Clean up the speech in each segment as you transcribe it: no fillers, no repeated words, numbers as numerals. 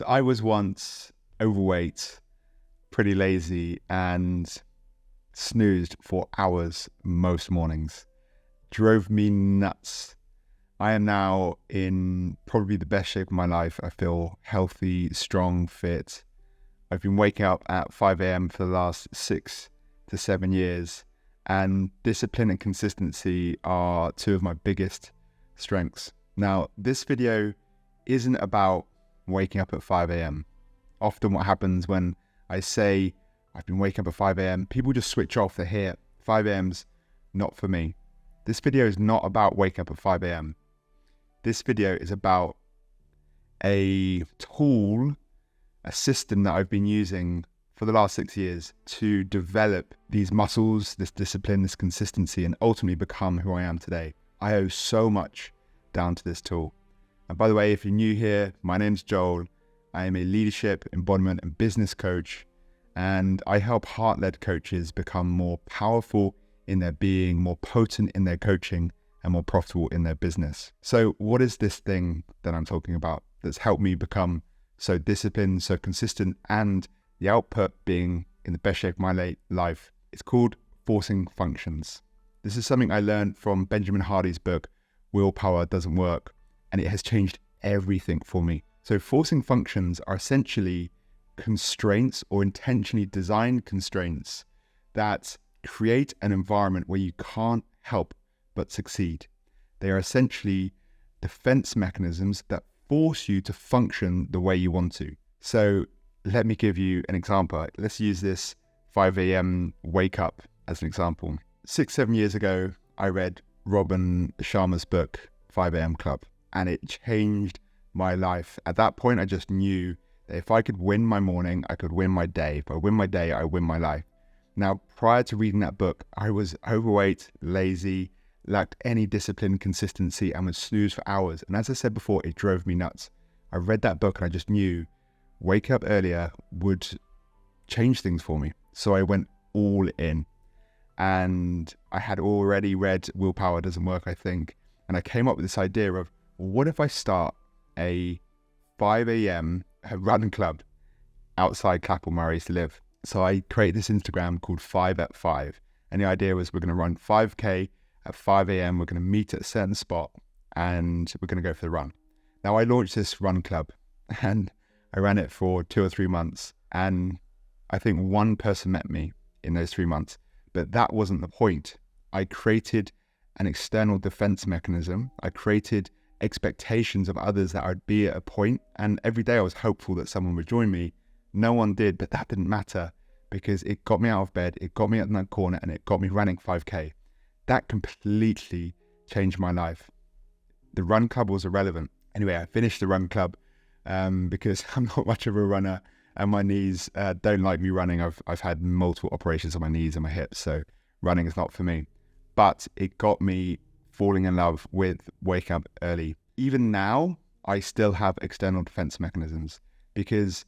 So I was once overweight, pretty lazy, and snoozed for hours most mornings. Drove me nuts. I am now in probably the best shape of my life. I feel healthy, strong, fit. I've been waking up at 5 a.m. for the last 6 to 7 years, and discipline and consistency are two of my biggest strengths. Now, this video isn't about waking up at 5 a.m. Often what happens when I say I've been waking up at 5 a.m., people just switch off. They're here. 5 a.m.'s not for me. This video is not about waking up at 5 a.m. This video is about a tool, a system that I've been using for the last 6 years to develop these muscles, this discipline, this consistency, and ultimately become who I am today. I owe so much down to this tool. And by the way, if you're new here, my name's Joel. I am a leadership, embodiment, and business coach, and I help heart-led coaches become more powerful in their being, more potent in their coaching, and more profitable in their business. So what is this thing that I'm talking about that's helped me become so disciplined, so consistent, and the output being in the best shape of my life? It's called forcing functions. This is something I learned from Benjamin Hardy's book, Willpower Doesn't Work, and it has changed everything for me. So forcing functions are essentially constraints or intentionally designed constraints that create an environment where you can't help but succeed. They are essentially defense mechanisms that force you to function the way you want to. So let me give you an example. Let's use this 5 a.m. wake up as an example. 6-7 years ago, I read Robin Sharma's book, 5 a.m. Club, and it changed my life. At that point, I just knew that if I could win my morning, I could win my day. If I win my day, I win my life. Now, prior to reading that book, I was overweight, lazy, lacked any discipline, consistency, and would snooze for hours. And as I said before, it drove me nuts. I read that book and I just knew wake up earlier would change things for me. So I went all in. And I had already read Willpower Doesn't Work, I think. And I came up with this idea of, what if I start a 5 a.m. run club outside Clapham where I used to live? So I created this Instagram called 5 at 5. And the idea was we're going to run 5K at 5 a.m. We're going to meet at a certain spot and we're going to go for the run. Now, I launched this run club and I ran it for 2 or 3 months. And I think one person met me in those 3 months. But that wasn't the point. I created an external defense mechanism. I created expectations of others that I'd be at a point, and every day I was hopeful that someone would join me. No one did, but that didn't matter because it got me out of bed, it got me in that corner, and it got me running 5K. That completely changed my life. The run club was irrelevant. Anyway, I finished the run club because I'm not much of a runner and my knees don't like me running. I've had multiple operations on my knees and my hips, so running is not for me. But it got me falling in love with waking up early. Even now, I still have external defense mechanisms because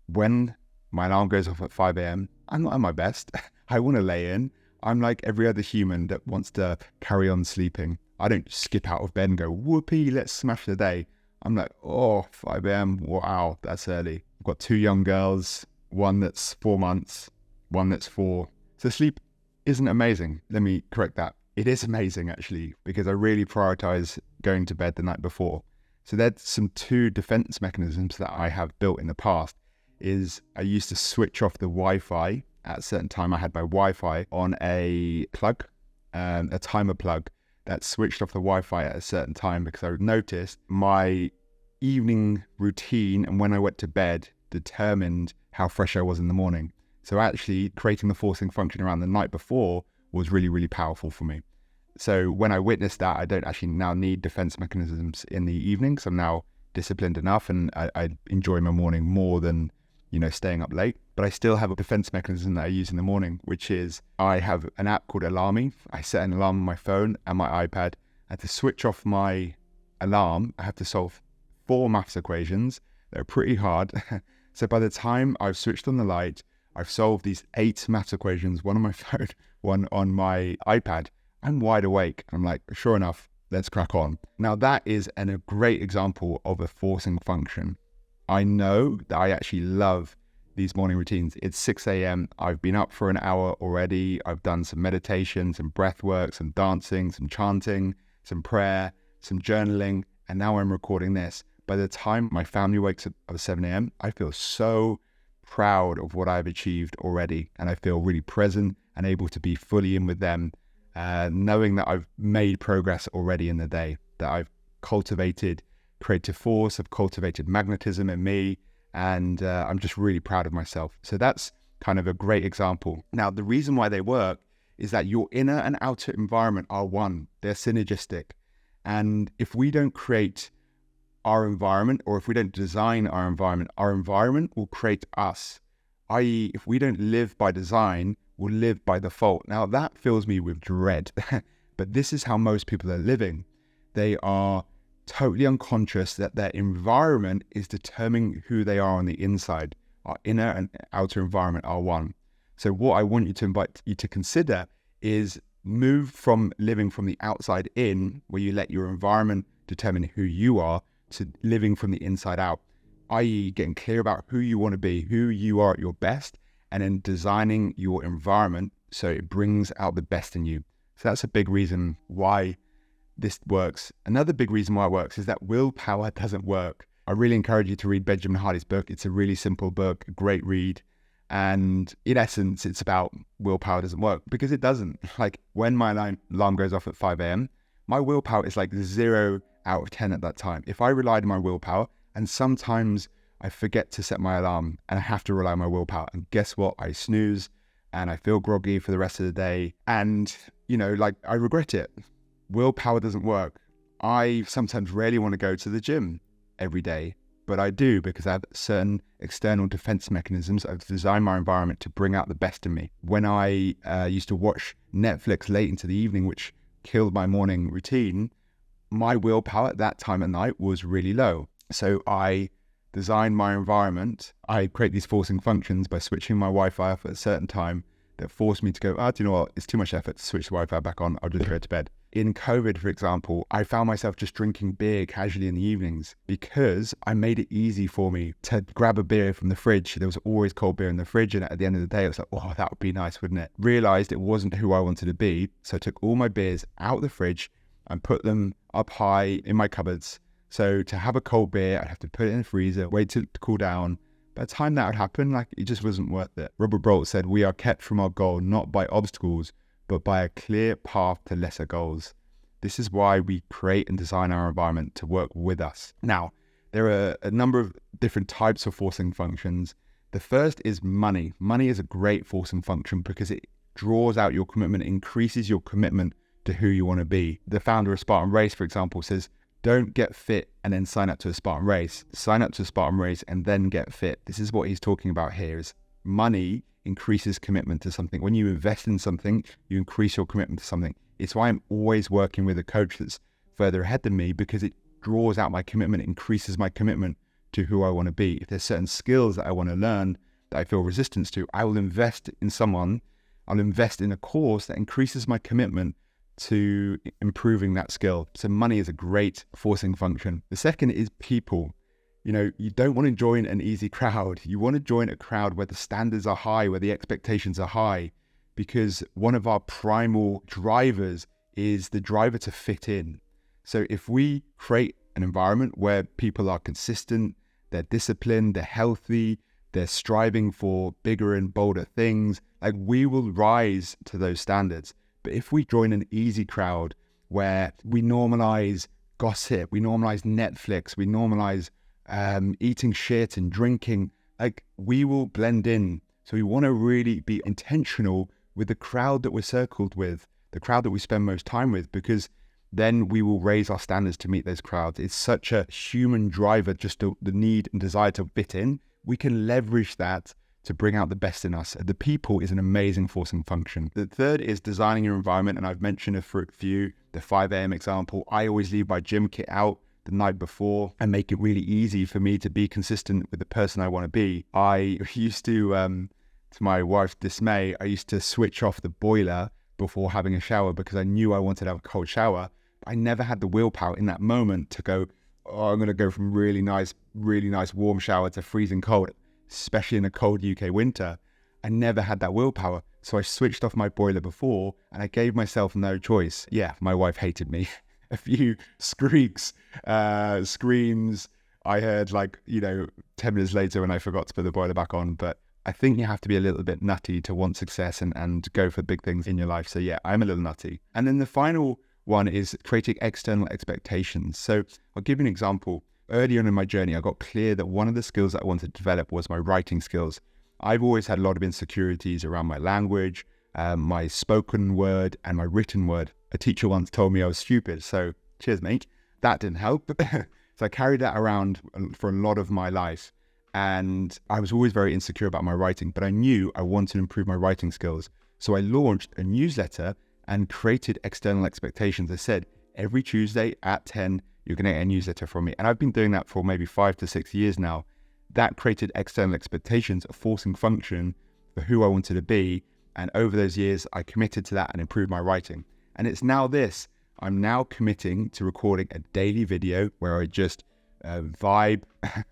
when my alarm goes off at 5 a.m., I'm not at my best. I want to lay in. I'm like every other human that wants to carry on sleeping. I don't skip out of bed and go, whoopee, let's smash the day. I'm like, 5 a.m., wow, that's early. I've got 2 young girls, one that's 4 months, one that's 4. So sleep isn't amazing. Let me correct that. It is amazing actually, because I really prioritize going to bed the night before. So there's some 2 defense mechanisms that I have built in the past. Is I used to switch off the Wi-Fi at a certain time. I had my Wi-Fi on a plug, a timer plug that switched off the Wi-Fi at a certain time because I noticed my evening routine and when I went to bed determined how fresh I was in the morning. So actually creating the forcing function around the night before was really, really powerful for me. So when I witnessed that, I don't actually now need defense mechanisms in the evening because I'm now disciplined enough and I enjoy my morning more than, staying up late. But I still have a defense mechanism that I use in the morning, which is I have an app called Alarmy. I set an alarm on my phone and my iPad. And to switch off my alarm, I have to solve 4 maths equations. They're pretty hard. So by the time I've switched on the light, I've solved these 8 maths equations, one on my phone, one on my iPad. I'm wide awake. I'm like, sure enough, let's crack on. Now that is a great example of a forcing function. I know that I actually love these morning routines. It's 6 a.m. I've been up for an hour already. I've done some meditation, some breath work, some dancing, some chanting, some prayer, some journaling, and now I'm recording this. By the time my family wakes up at 7 a.m., I feel so proud of what I've achieved already. And I feel really present and able to be fully in with them, knowing that I've made progress already in the day, that I've cultivated creative force, I've cultivated magnetism in me, and I'm just really proud of myself. So that's kind of a great example. Now, the reason why they work is that your inner and outer environment are one. They're synergistic. And if we don't create our environment, or if we don't design our environment will create us. I.e., if we don't live by design, we'll live by default. Now, that fills me with dread, but this is how most people are living. They are totally unconscious that their environment is determining who they are on the inside. Our inner and outer environment are one. So what I want you to invite you to consider is move from living from the outside in, where you let your environment determine who you are, to living from the inside out, i.e. getting clear about who you want to be, who you are at your best, and then designing your environment so it brings out the best in you. So that's a big reason why this works. Another big reason why it works is that willpower doesn't work. I really encourage you to read Benjamin Hardy's book. It's a really simple book, a great read. And in essence, it's about willpower doesn't work, because it doesn't. Like when my alarm goes off at 5 a.m., my willpower is like 0 out of 10 at that time. If I relied on my willpower, and sometimes I forget to set my alarm and I have to rely on my willpower, and guess what? I snooze and I feel groggy for the rest of the day. And, I regret it. Willpower doesn't work. I sometimes rarely want to go to the gym every day, but I do, because I have certain external defense mechanisms. I've designed my environment to bring out the best in me. When I used to watch Netflix late into the evening, which killed my morning routine, my willpower at that time at night was really low. So I designed my environment. I create these forcing functions by switching my Wi-Fi off at a certain time that forced me to go, do you know what? It's too much effort to switch the Wi-Fi back on. I'll just go to bed. In COVID, for example, I found myself just drinking beer casually in the evenings because I made it easy for me to grab a beer from the fridge. There was always cold beer in the fridge. And at the end of the day, I was like, oh, that would be nice, wouldn't it? Realized it wasn't who I wanted to be. So I took all my beers out of the fridge and put them up high in my cupboards. So to have a cold beer, I'd have to put it in the freezer, wait till it to cool down. By the time that would happen, it just wasn't worth it. Robert Brault said, we are kept from our goal, not by obstacles, but by a clear path to lesser goals. This is why we create and design our environment to work with us. Now, there are a number of different types of forcing functions. The first is money. Money is a great forcing function because it draws out your commitment, increases your commitment to who you want to be. The founder of Spartan Race, for example, says, don't get fit and then sign up to a Spartan race. Sign up to a Spartan race and then get fit. This is what he's talking about here, is money increases commitment to something. When you invest in something, you increase your commitment to something. It's why I'm always working with a coach that's further ahead than me, because it draws out my commitment, it increases my commitment to who I want to be. If there's certain skills that I want to learn that I feel resistance to, I will invest in someone, I'll invest in a course that increases my commitment to improving that skill. So money is a great forcing function. The second is people. You don't want to join an easy crowd. You want to join a crowd where the standards are high, where the expectations are high, because one of our primal drivers is the driver to fit in. So if we create an environment where people are consistent, they're disciplined, they're healthy, they're striving for bigger and bolder things, we will rise to those standards. But if we join an easy crowd where we normalize gossip, we normalize Netflix, we normalize eating shit and drinking, we will blend in. So we want to really be intentional with the crowd that we're circled with, the crowd that we spend most time with, because then we will raise our standards to meet those crowds. It's such a human driver, just the need and desire to fit in. We can leverage that to bring out the best in us. The people is an amazing forcing function. The third is designing your environment, and I've mentioned a few, the 5 a.m. example. I always leave my gym kit out the night before and make it really easy for me to be consistent with the person I want to be. I used to my wife's dismay, I used to switch off the boiler before having a shower because I knew I wanted to have a cold shower. I never had the willpower in that moment to go, I'm going to go from really nice really nice warm shower to freezing cold, especially in a cold UK winter. I never had that willpower. So I switched off my boiler before and I gave myself no choice. Yeah, my wife hated me. A few squeaks, screams. I heard 10 minutes later when I forgot to put the boiler back on. But I think you have to be a little bit nutty to want success and go for big things in your life. So yeah, I'm a little nutty. And then the final one is creating external expectations. So I'll give you an example. Early on in my journey, I got clear that one of the skills that I wanted to develop was my writing skills. I've always had a lot of insecurities around my language, my spoken word and my written word. A teacher once told me I was stupid. So cheers, mate. That didn't help. So I carried that around for a lot of my life. And I was always very insecure about my writing, but I knew I wanted to improve my writing skills. So I launched a newsletter and created external expectations. I said, every Tuesday at 10, you're going to get a newsletter from me. And I've been doing that for maybe 5 to 6 years now. That created external expectations, a forcing function for who I wanted to be. And over those years, I committed to that and improved my writing. And it's now this. I'm now committing to recording a daily video where I just vibe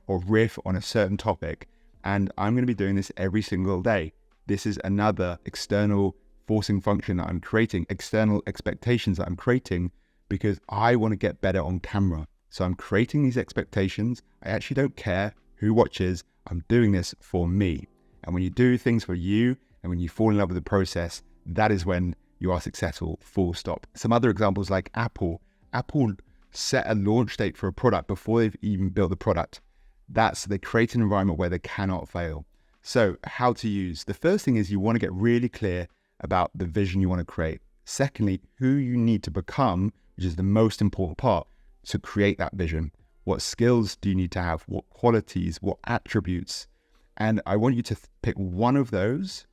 or riff on a certain topic. And I'm going to be doing this every single day. This is another external forcing function that I'm creating, external expectations that I'm creating because I want to get better on camera. So I'm creating these expectations. I actually don't care who watches. I'm doing this for me. And when you do things for you and when you fall in love with the process, that is when you are successful, full stop. Some other examples like Apple. Apple set a launch date for a product before they've even built the product. They create an environment where they cannot fail. So how to use. The first thing is you want to get really clear about the vision you want to create. Secondly, who you need to become, which is the most important part to create that vision. What skills do you need to have? What qualities, what attributes? And I want you to pick one of those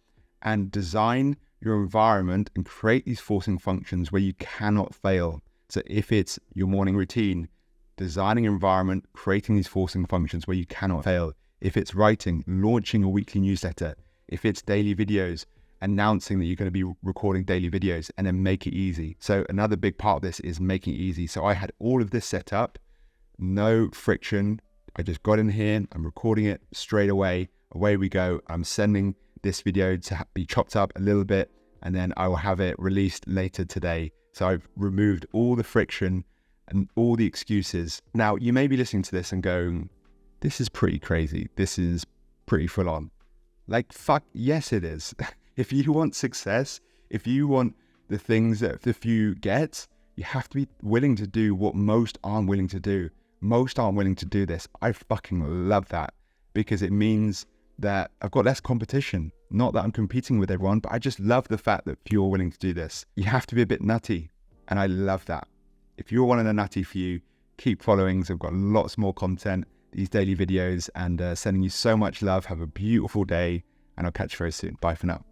and design your environment and create these forcing functions where you cannot fail. So if it's your morning routine, designing an environment, creating these forcing functions where you cannot fail. If it's writing, launching a weekly newsletter. If it's daily videos, announcing that you're going to be recording daily videos, and then make it easy. So another big part of this is making it easy. So I had all of this set up, no friction. I just got in here, I'm recording it straight away. Away we go. I'm sending this video to be chopped up a little bit, and then I will have it released later today. So I've removed all the friction and all the excuses. Now, you may be listening to this and going, this is pretty crazy. This is pretty full on. Like, fuck, yes, it is. If you want success, if you want the things that the few get, you have to be willing to do what most aren't willing to do. Most aren't willing to do this. I fucking love that because it means that I've got less competition. Not that I'm competing with everyone, but I just love the fact that few are willing to do this. You have to be a bit nutty, and I love that. If you're one of the nutty few, keep following. So I've got lots more content, these daily videos, and sending you so much love. Have a beautiful day, and I'll catch you very soon. Bye for now.